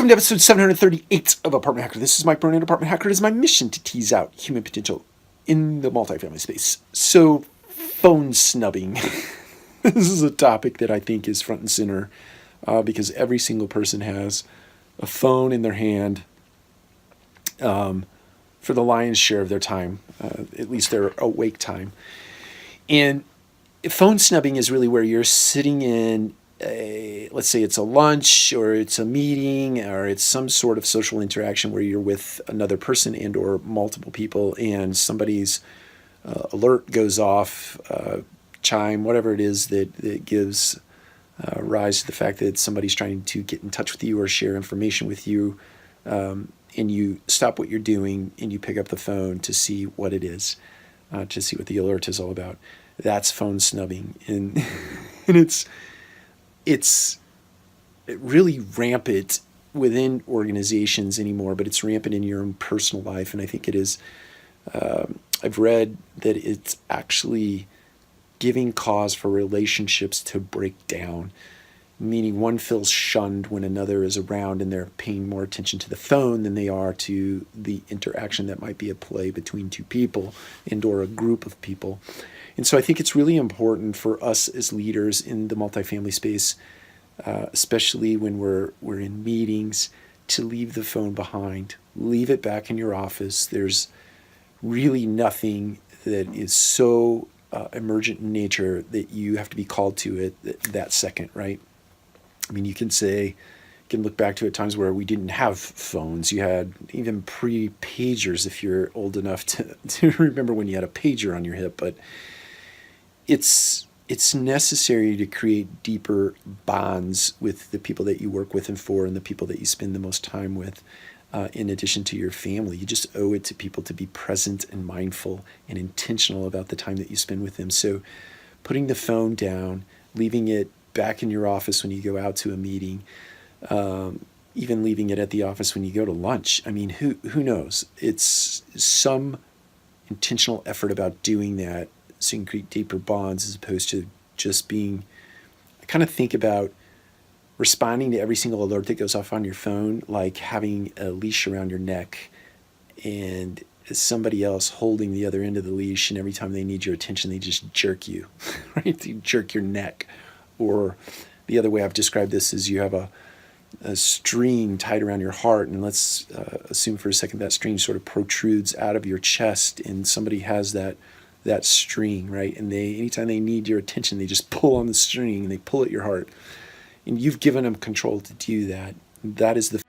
Welcome to episode 738 of Apartment Hacker. This is Mike Burnett, Apartment Hacker. It is my mission to tease out human potential in the multifamily space. So, phone snubbing. This is a topic that I think is front and center because every single person has a phone in their hand for the lion's share of their time, at least their awake time. And phone snubbing is really where you're sitting in let's say it's a lunch or it's a meeting or it's some sort of social interaction where you're with another person and or multiple people, and somebody's alert goes off, chime, whatever it is that gives rise to the fact that somebody's trying to get in touch with you or share information with you, and you stop what you're doing and you pick up the phone to see what it is, to see what the alert is all about. That's phone snubbing, and it's really rampant within organizations anymore, but it's rampant in your own personal life. And I think it is, I've read that it's actually giving cause for relationships to break down, meaning one feels shunned when another is around and they're paying more attention to the phone than they are to the interaction that might be at play between two people and or a group of people. And so I think it's really important for us as leaders in the multifamily space, especially when we're in meetings, to leave the phone behind. Leave it back in your office. There's really nothing that is so emergent in nature that you have to be called to it that second, right? I mean, you can look back to times where we didn't have phones. You had even pre-pagers, if you're old enough to remember when you had a pager on your hip, but it's necessary to create deeper bonds with the people that you work with and for, and the people that you spend the most time with, in addition to your family. You just owe it to people to be present and mindful and intentional about the time that you spend with them. So putting the phone down, leaving it back in your office when you go out to a meeting, even leaving it at the office when you go to lunch. I mean, who knows? It's some intentional effort about doing that so you can create deeper bonds, as opposed to just being, I kind of think about responding to every single alert that goes off on your phone like having a leash around your neck and somebody else holding the other end of the leash, and every time they need your attention they just jerk you, right? You jerk your neck. Or the other way I've described this is you have a string tied around your heart, and let's assume for a second that string sort of protrudes out of your chest, and somebody has that string, right? And anytime they need your attention, they just pull on the string and they pull at your heart. And you've given them control to do that. That is the